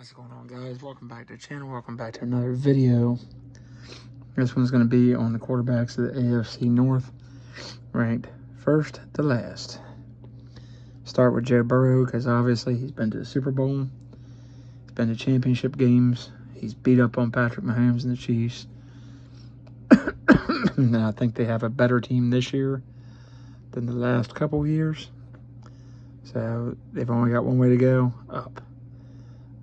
What's going on, guys? Welcome back to the channel. Welcome back to another video. This one's going to be on the quarterbacks of the AFC North, ranked first to last. Start with Joe Burrow, because obviously he's been to the Super Bowl. He's been to championship games. He's beat up on Patrick Mahomes and the Chiefs. And I think they have a better team this year than the last couple years. So they've only got one way to go, up.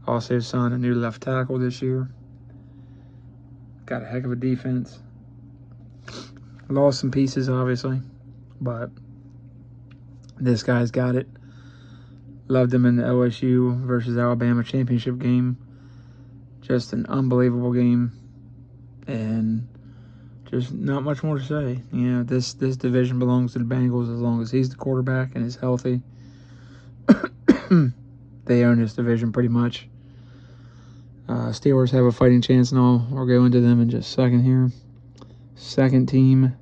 Also signed a new left tackle this year. Got a heck of a defense. Lost some pieces, obviously, but this guy's got it. Loved him in the LSU versus Alabama championship game. Just an unbelievable game, and just not much more to say. You know, this division belongs to the Bengals as long as he's the quarterback and is healthy. They own this division pretty much. Steelers have a fighting chance, and I'll go into them in just a second here. Second team.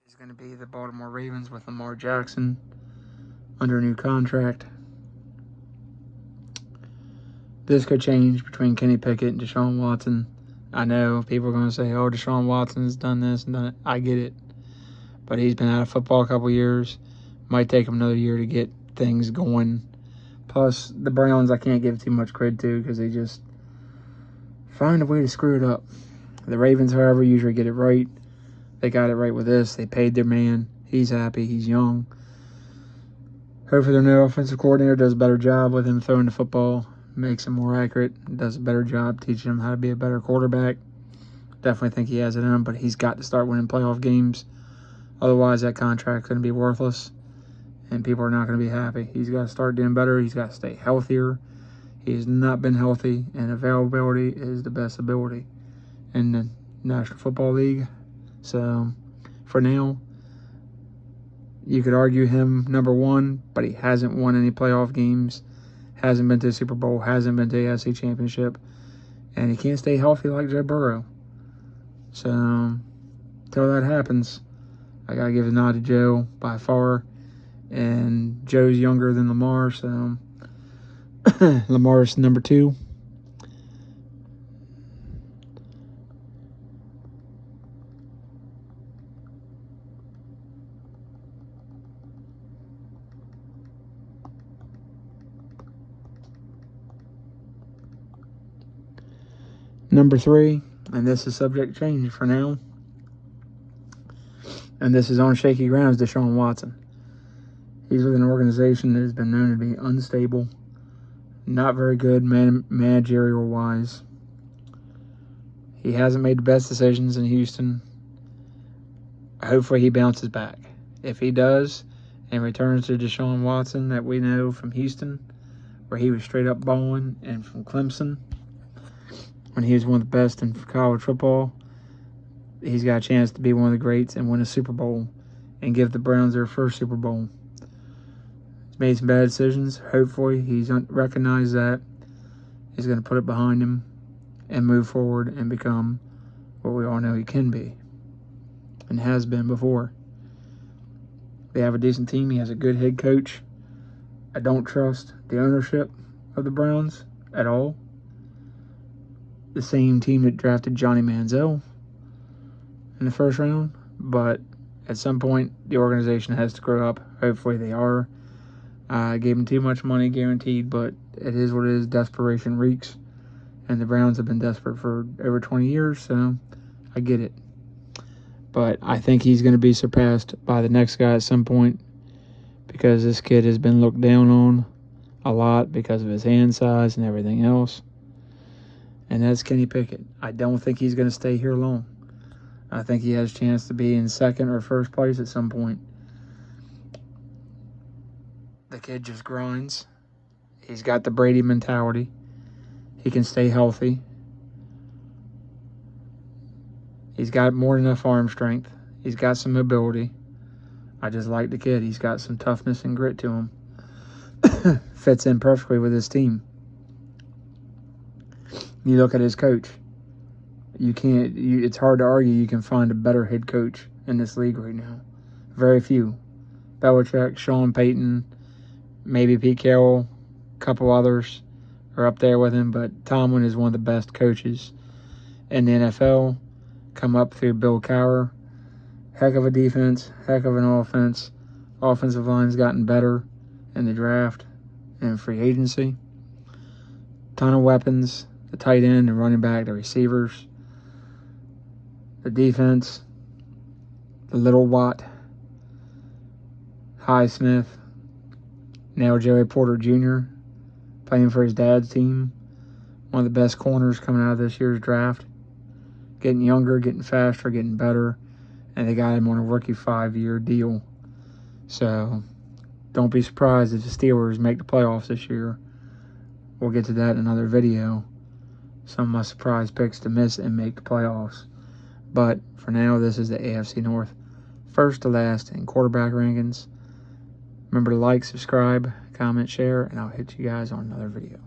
Is going to be the Baltimore Ravens with Lamar Jackson under a new contract. This could change between Kenny Pickett and Deshaun Watson. I know people are going to say, oh, Deshaun Watson's done this and done it. I get it. But he's been out of football a couple years. Might take him another year to get things going. Plus, the Browns I can't give too much credit to because they just find a way to screw it up. The Ravens, however, usually get it right. They got it right with this. They paid their man. He's happy. He's young. Hopefully their new offensive coordinator does a better job with him throwing the football. Makes him more accurate, does a better job teaching him how to be a better quarterback. Definitely think he has it in him, but he's got to start winning playoff games. Otherwise, that contract's going to be worthless, and people are not going to be happy. He's got to start doing better. He's got to stay healthier. He has not been healthy, and availability is the best ability in the National Football League. So, for now, you could argue him number one, but he hasn't won any playoff games. Hasn't been to the Super Bowl, hasn't been to the AFC Championship, and he can't stay healthy like Joe Burrow. So, until that happens, I got to give a nod to Joe by far. And Joe's younger than Lamar, so Lamar's number two. Number three, and this is subject to change for now, and this is on shaky grounds, Deshaun Watson. He's with an organization that has been known to be unstable, not very good managerial-wise. He hasn't made the best decisions in Houston. Hopefully he bounces back. If he does and returns to Deshaun Watson that we know from Houston, where he was straight up balling, and from Clemson, when he was one of the best in college football, he's got a chance to be one of the greats and win a Super Bowl and give the Browns their first Super Bowl. He's made some bad decisions. Hopefully he's recognized that. He's going to put it behind him and move forward and become what we all know he can be and has been before. They have a decent team. He has a good head coach. I don't trust the ownership of the Browns at all. The same team that drafted Johnny Manziel in the first round, but at some point the organization has to grow up. Hopefully they are. Gave him too much money guaranteed, but it is what it is. Desperation reeks, and the Browns have been desperate for over 20 years, so I get it. But I think he's going to be surpassed by the next guy at some point, because this kid has been looked down on a lot because of his hand size and everything else. And that's Kenny Pickett. I don't think he's going to stay here long. I think he has a chance to be in second or first place at some point. The kid just grinds. He's got the Brady mentality. He can stay healthy. He's got more than enough arm strength. He's got some mobility. I just like the kid. He's got some toughness and grit to him. Fits in perfectly with his team. You look at his coach. It's hard to argue you can find a better head coach in this league right now. Very few. Belichick, Sean Payton, maybe Pete Carroll, a couple others are up there with him, but Tomlin is one of the best coaches in the NFL. Come up through Bill Cowher. Heck of a defense, heck of an offense. Offensive line's gotten better in the draft and free agency. Ton of weapons, the tight end, the running back, the receivers, the defense, the little Watt, Highsmith, now Joey Porter Jr., playing for his dad's team. One of the best corners coming out of this year's draft. Getting younger, getting faster, getting better. And they got him on a rookie 5-year deal. So don't be surprised if the Steelers make the playoffs this year. We'll get to that in another video. Some of my surprise picks to miss and make the playoffs. But for now, this is the AFC North. First to last in quarterback rankings. Remember to like, subscribe, comment, share, and I'll hit you guys on another video.